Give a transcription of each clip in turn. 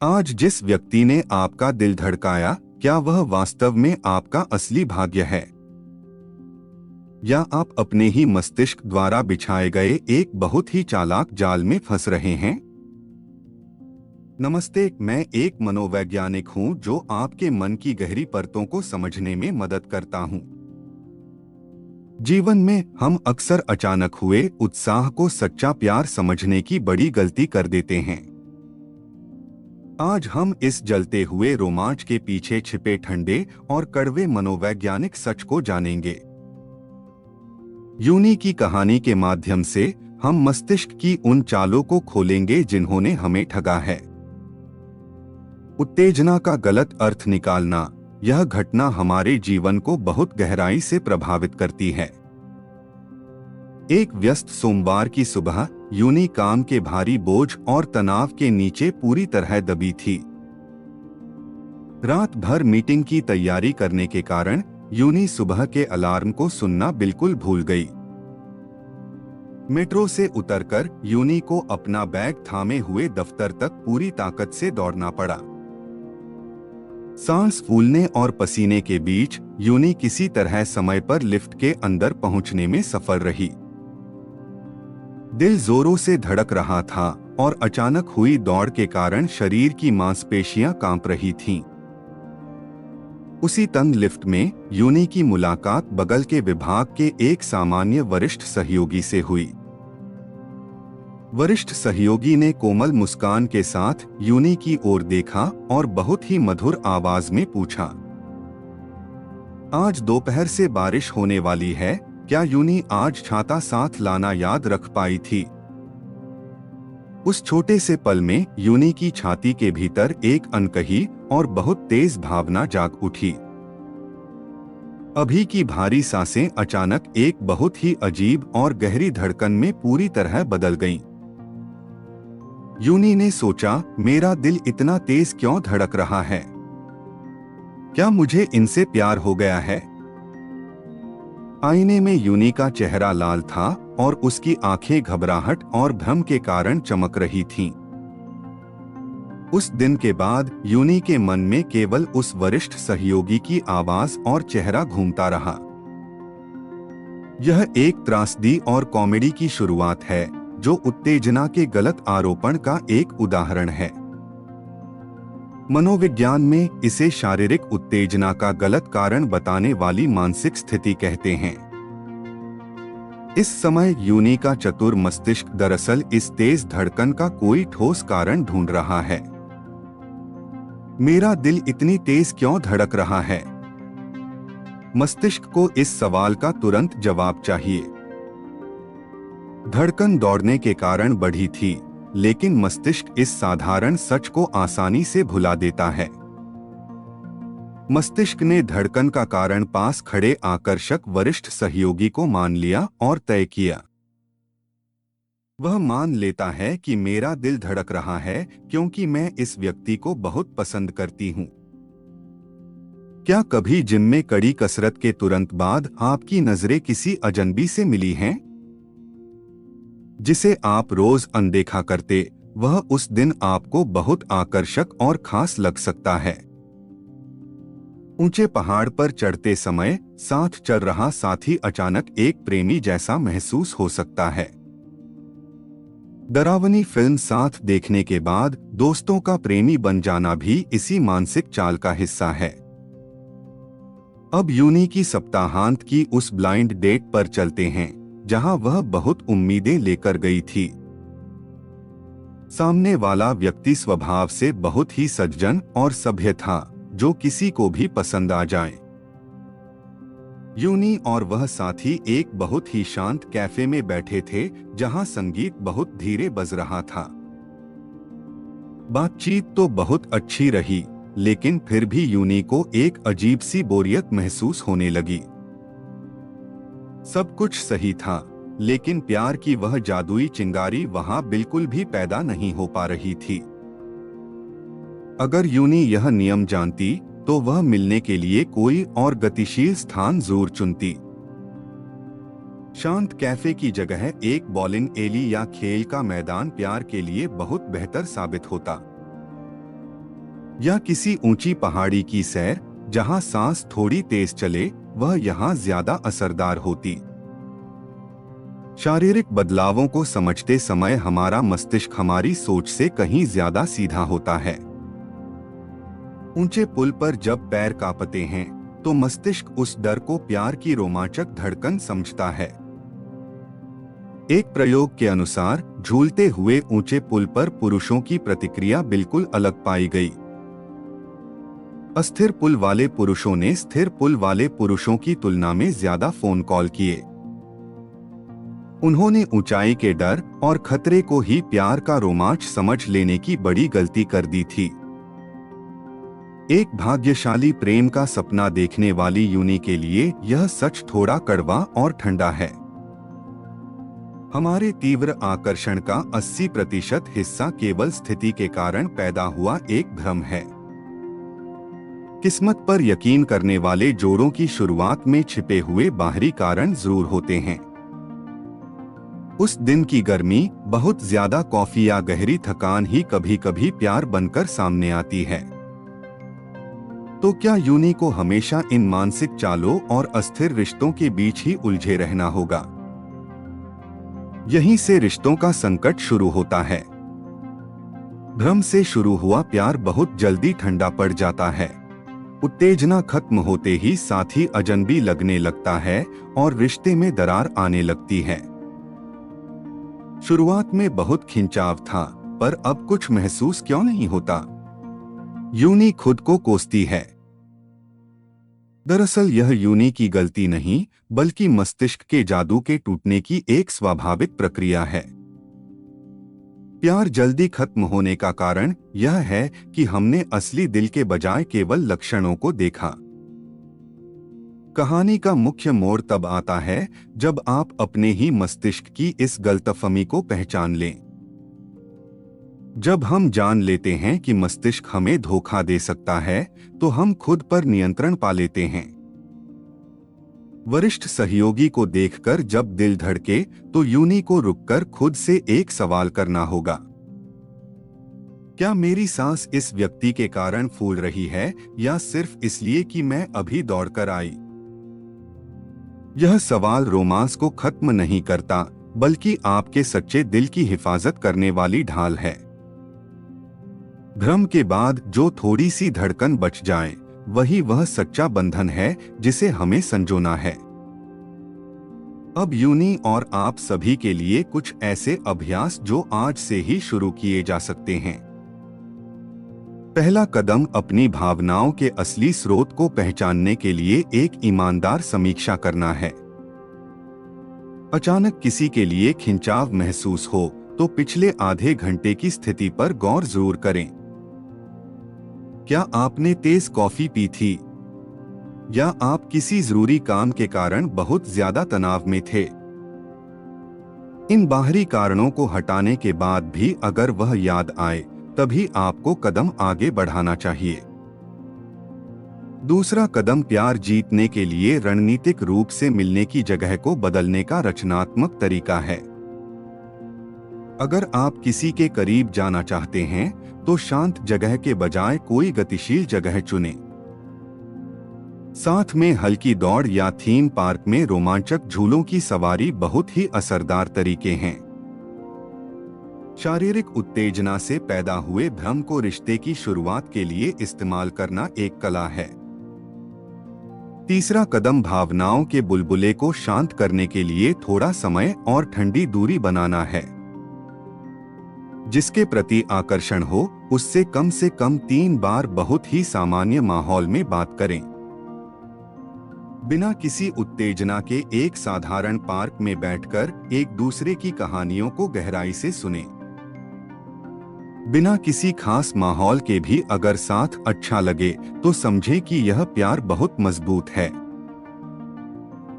आज जिस व्यक्ति ने आपका दिल धड़काया, क्या वह वास्तव में आपका असली भाग्य है, या आप अपने ही मस्तिष्क द्वारा बिछाए गए एक बहुत ही चालाक जाल में फंस रहे हैं? नमस्ते, मैं एक मनोवैज्ञानिक हूं जो आपके मन की गहरी परतों को समझने में मदद करता हूं। जीवन में हम अक्सर अचानक हुए उत्साह को सच्चा प्यार समझने की बड़ी गलती कर देते हैं। आज हम इस जलते हुए रोमांच के पीछे छिपे ठंडे और कड़वे मनोवैज्ञानिक सच को जानेंगे। यूनी की कहानी के माध्यम से हम मस्तिष्क की उन चालों को खोलेंगे जिन्होंने हमें ठगा है। उत्तेजना का गलत अर्थ निकालना, यह घटना हमारे जीवन को बहुत गहराई से प्रभावित करती है। एक व्यस्त सोमवार की सुबह यूनी काम के भारी बोझ और तनाव के नीचे पूरी तरह दबी थी। रात भर मीटिंग की तैयारी करने के कारण यूनी सुबह के अलार्म को सुनना बिल्कुल भूल गई। मेट्रो से उतरकर यूनी को अपना बैग थामे हुए दफ्तर तक पूरी ताकत से दौड़ना पड़ा। सांस फूलने और पसीने के बीच यूनी किसी तरह समय पर लिफ्ट के अंदर पहुंचने में सफल रही। दिल जोरों से धड़क रहा था और अचानक हुई दौड़ के कारण शरीर की मांसपेशियां कांप रही थीं। उसी तंग लिफ्ट में यूनी की मुलाकात बगल के विभाग के एक सामान्य वरिष्ठ सहयोगी से हुई। वरिष्ठ सहयोगी ने कोमल मुस्कान के साथ यूनी की ओर देखा और बहुत ही मधुर आवाज में पूछा, आज दोपहर से बारिश होने वाली है, क्या यूनी आज छाता साथ लाना याद रख पाई थी? उस छोटे से पल में यूनी की छाती के भीतर एक अनकही और बहुत तेज भावना जाग उठी। अभी की भारी सांसें अचानक एक बहुत ही अजीब और गहरी धड़कन में पूरी तरह बदल गईं। यूनी ने सोचा, मेरा दिल इतना तेज क्यों धड़क रहा है? क्या मुझे इनसे प्यार हो गया है? आईने में यूनी का चेहरा लाल था और उसकी आंखें घबराहट और भ्रम के कारण चमक रही थीं। उस दिन के बाद यूनी के मन में केवल उस वरिष्ठ सहयोगी की आवाज और चेहरा घूमता रहा। यह एक त्रासदी और कॉमेडी की शुरुआत है जो उत्तेजना के गलत आरोपण का एक उदाहरण है। मनोविज्ञान में इसे शारीरिक उत्तेजना का गलत कारण बताने वाली मानसिक स्थिति कहते हैं। इस समय यूनी का चतुर मस्तिष्क दरअसल इस तेज धड़कन का कोई ठोस कारण ढूंढ रहा है। मेरा दिल इतनी तेज क्यों धड़क रहा है? मस्तिष्क को इस सवाल का तुरंत जवाब चाहिए। धड़कन दौड़ने के कारण बढ़ी थी, लेकिन मस्तिष्क इस साधारण सच को आसानी से भुला देता है। मस्तिष्क ने धड़कन का कारण पास खड़े आकर्षक वरिष्ठ सहयोगी को मान लिया और तय किया। वह मान लेता है कि मेरा दिल धड़क रहा है क्योंकि मैं इस व्यक्ति को बहुत पसंद करती हूं। क्या कभी जिम में कड़ी कसरत के तुरंत बाद आपकी नजरें किसी अजनबी से मिली हैं, जिसे आप रोज अनदेखा करते? वह उस दिन आपको बहुत आकर्षक और खास लग सकता है। ऊंचे पहाड़ पर चढ़ते समय साथ चल रहा साथी अचानक एक प्रेमी जैसा महसूस हो सकता है। डरावनी फिल्म साथ देखने के बाद दोस्तों का प्रेमी बन जाना भी इसी मानसिक चाल का हिस्सा है। अब यूनी की सप्ताहांत की उस ब्लाइंड डेट पर चलते हैं जहां वह बहुत उम्मीदें लेकर गई थी। सामने वाला व्यक्ति स्वभाव से बहुत ही सज्जन और सभ्य था, जो किसी को भी पसंद आ जाए। यूनी और वह साथी एक बहुत ही शांत कैफे में बैठे थे जहां संगीत बहुत धीरे बज रहा था। बातचीत तो बहुत अच्छी रही, लेकिन फिर भी यूनी को एक अजीब सी बोरियत महसूस होने लगी। सब कुछ सही था, लेकिन प्यार की वह जादुई चिंगारी वहां बिल्कुल भी पैदा नहीं हो पा रही थी। अगर यूनी यह नियम जानती तो वह मिलने के लिए कोई और गतिशील स्थान जरूर चुनती। शांत कैफे की जगह एक बॉलिंग एली या खेल का मैदान प्यार के लिए बहुत बेहतर साबित होता। या किसी ऊंची पहाड़ी की सैर जहां सांस थोड़ी तेज चले, वह यहाँ ज्यादा असरदार होती। शारीरिक बदलावों को समझते समय हमारा मस्तिष्क हमारी सोच से कहीं ज्यादा सीधा होता है। ऊंचे पुल पर जब पैर कांपते हैं तो मस्तिष्क उस डर को प्यार की रोमांचक धड़कन समझता है। एक प्रयोग के अनुसार झूलते हुए ऊंचे पुल पर पुरुषों की प्रतिक्रिया बिल्कुल अलग पाई गई। अस्थिर पुल वाले पुरुषों ने स्थिर पुल वाले पुरुषों की तुलना में ज्यादा फोन कॉल किए। उन्होंने ऊंचाई के डर और खतरे को ही प्यार का रोमांच समझ लेने की बड़ी गलती कर दी थी। एक भाग्यशाली प्रेम का सपना देखने वाली यूनी के लिए यह सच थोड़ा कड़वा और ठंडा है। हमारे तीव्र आकर्षण का 80% हिस्सा केवल स्थिति के कारण पैदा हुआ एक भ्रम है। किस्मत पर यकीन करने वाले जोड़ों की शुरुआत में छिपे हुए बाहरी कारण जरूर होते हैं। उस दिन की गर्मी, बहुत ज्यादा कॉफी या गहरी थकान ही कभी कभी प्यार बनकर सामने आती है। तो क्या यूनी को हमेशा इन मानसिक चालों और अस्थिर रिश्तों के बीच ही उलझे रहना होगा? यहीं से रिश्तों का संकट शुरू होता है। भ्रम से शुरू हुआ प्यार बहुत जल्दी ठंडा पड़ जाता है। उत्तेजना खत्म होते ही साथी अजनबी लगने लगता है और रिश्ते में दरार आने लगती है। शुरुआत में बहुत खिंचाव था, पर अब कुछ महसूस क्यों नहीं होता? यूनी खुद को कोसती है। दरअसल यह यूनी की गलती नहीं, बल्कि मस्तिष्क के जादू के टूटने की एक स्वाभाविक प्रक्रिया है। प्यार जल्दी खत्म होने का कारण यह है कि हमने असली दिल के बजाय केवल लक्षणों को देखा। कहानी का मुख्य मोड़ तब आता है जब आप अपने ही मस्तिष्क की इस गलतफहमी को पहचान लें। जब हम जान लेते हैं कि मस्तिष्क हमें धोखा दे सकता है, तो हम खुद पर नियंत्रण पा लेते हैं। वरिष्ठ सहयोगी को देखकर जब दिल धड़के, तो यूनी को रुककर खुद से एक सवाल करना होगा। क्या मेरी सांस इस व्यक्ति के कारण फूल रही है, या सिर्फ इसलिए कि मैं अभी दौड़कर आई? यह सवाल रोमांस को खत्म नहीं करता, बल्कि आपके सच्चे दिल की हिफाजत करने वाली ढाल है। भ्रम के बाद जो थोड़ी सी धड़कन बच जाए, वही वह सच्चा बंधन है जिसे हमें संजोना है। अब यूनी और आप सभी के लिए कुछ ऐसे अभ्यास जो आज से ही शुरू किए जा सकते हैं। पहला कदम अपनी भावनाओं के असली स्रोत को पहचानने के लिए एक ईमानदार समीक्षा करना है। अचानक किसी के लिए खिंचाव महसूस हो तो पिछले आधे घंटे की स्थिति पर गौर जरूर करें। क्या आपने तेज कॉफी पी थी? या आप किसी जरूरी काम के कारण बहुत ज्यादा तनाव में थे? इन बाहरी कारणों को हटाने के बाद भी अगर वह याद आए, तभी आपको कदम आगे बढ़ाना चाहिए। दूसरा कदम प्यार जीतने के लिए रणनीतिक रूप से मिलने की जगह को बदलने का रचनात्मक तरीका है। अगर आप किसी के करीब जाना चाहते हैं, तो शांत जगह के बजाय कोई गतिशील जगह चुनें। साथ में हल्की दौड़ या थीम पार्क में रोमांचक झूलों की सवारी बहुत ही असरदार तरीके हैं। शारीरिक उत्तेजना से पैदा हुए भ्रम को रिश्ते की शुरुआत के लिए इस्तेमाल करना एक कला है। तीसरा कदम भावनाओं के बुलबुले को शांत करने के लिए थोड़ा समय और ठंडी दूरी बनाना है। जिसके प्रति आकर्षण हो, उससे कम 3 बार बहुत ही सामान्य माहौल में बात करें। बिना किसी उत्तेजना के एक साधारण पार्क में बैठकर एक दूसरे की कहानियों को गहराई से सुनें। बिना किसी खास माहौल के भी अगर साथ अच्छा लगे, तो समझें कि यह प्यार बहुत मजबूत है।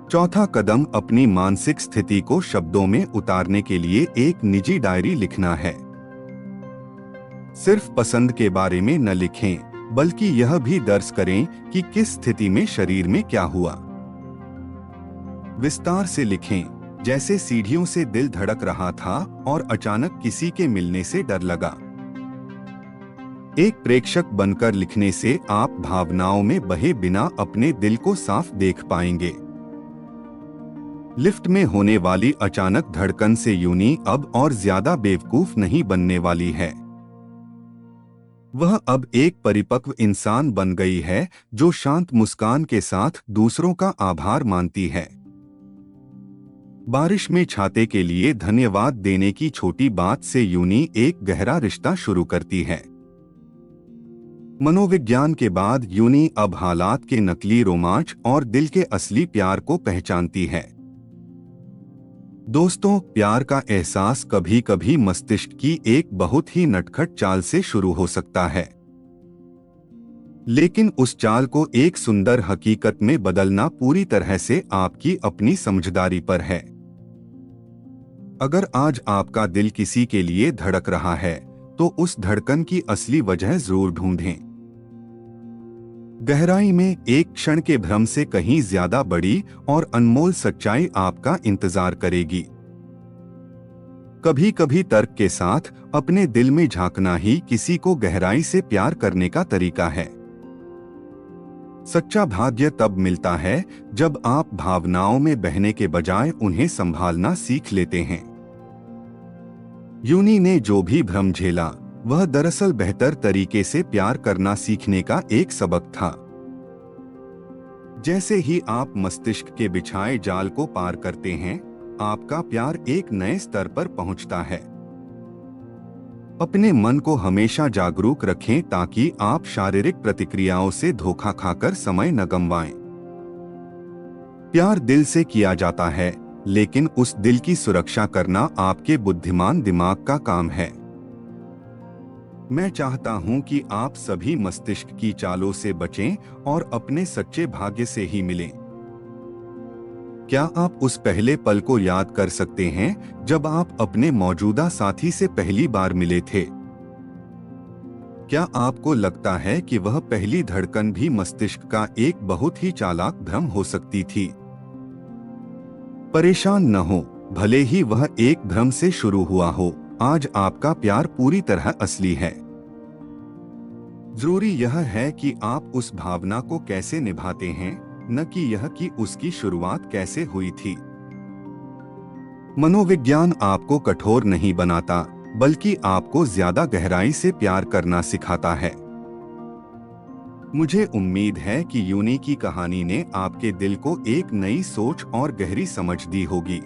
चौथा कदम अपनी मानसिक स्थिति को शब्दों में उतारने के लिए एक निजी डायरी लिखना है। सिर्फ पसंद के बारे में न लिखें, बल्कि यह भी दर्ज करें कि किस स्थिति में शरीर में क्या हुआ। विस्तार से लिखें, जैसे सीढ़ियों से दिल धड़क रहा था और अचानक किसी के मिलने से डर लगा। एक प्रेक्षक बनकर लिखने से आप भावनाओं में बहे बिना अपने दिल को साफ देख पाएंगे। लिफ्ट में होने वाली अचानक धड़कन से यूनी अब और ज्यादा बेवकूफ नहीं बनने वाली है। वह अब एक परिपक्व इंसान बन गई है जो शांत मुस्कान के साथ दूसरों का आभार मानती है। बारिश में छाते के लिए धन्यवाद देने की छोटी बात से यूनी एक गहरा रिश्ता शुरू करती है। मनोविज्ञान के बाद यूनी अब हालात के नकली रोमांच और दिल के असली प्यार को पहचानती है। दोस्तों, प्यार का एहसास कभी कभी मस्तिष्क की एक बहुत ही नटखट चाल से शुरू हो सकता है, लेकिन उस चाल को एक सुंदर हकीकत में बदलना पूरी तरह से आपकी अपनी समझदारी पर है। अगर आज आपका दिल किसी के लिए धड़क रहा है, तो उस धड़कन की असली वजह जरूर ढूंढें। गहराई में एक क्षण के भ्रम से कहीं ज्यादा बड़ी और अनमोल सच्चाई आपका इंतजार करेगी। कभी कभी तर्क के साथ अपने दिल में झांकना ही किसी को गहराई से प्यार करने का तरीका है। सच्चा भाग्य तब मिलता है जब आप भावनाओं में बहने के बजाय उन्हें संभालना सीख लेते हैं। यूनी ने जो भी भ्रम झेला, वह दरअसल बेहतर तरीके से प्यार करना सीखने का एक सबक था। जैसे ही आप मस्तिष्क के बिछाए जाल को पार करते हैं, आपका प्यार एक नए स्तर पर पहुंचता है। अपने मन को हमेशा जागरूक रखें ताकि आप शारीरिक प्रतिक्रियाओं से धोखा खाकर समय न गंवाएं। प्यार दिल से किया जाता है, लेकिन उस दिल की सुरक्षा करना आपके बुद्धिमान दिमाग का काम है। मैं चाहता हूं कि आप सभी मस्तिष्क की चालों से बचें और अपने सच्चे भाग्य से ही मिलें। क्या आप उस पहले पल को याद कर सकते हैं जब आप अपने मौजूदा साथी से पहली बार मिले थे? क्या आपको लगता है कि वह पहली धड़कन भी मस्तिष्क का एक बहुत ही चालाक भ्रम हो सकती थी? परेशान न हो, भले ही वह एक भ्रम से शुरू हुआ हो, आज आपका प्यार पूरी तरह असली है। जरूरी यह है कि आप उस भावना को कैसे निभाते हैं, न कि यह कि उसकी शुरुआत कैसे हुई थी। मनोविज्ञान आपको कठोर नहीं बनाता, बल्कि आपको ज्यादा गहराई से प्यार करना सिखाता है। मुझे उम्मीद है कि यूनी की कहानी ने आपके दिल को एक नई सोच और गहरी समझ दी होगी।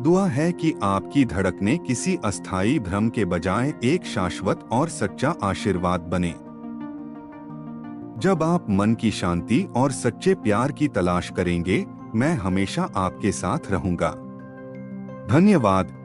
दुआ है कि आपकी धड़कनें किसी अस्थायी भ्रम के बजाय एक शाश्वत और सच्चा आशीर्वाद बने। जब आप मन की शांति और सच्चे प्यार की तलाश करेंगे, मैं हमेशा आपके साथ रहूंगा। धन्यवाद।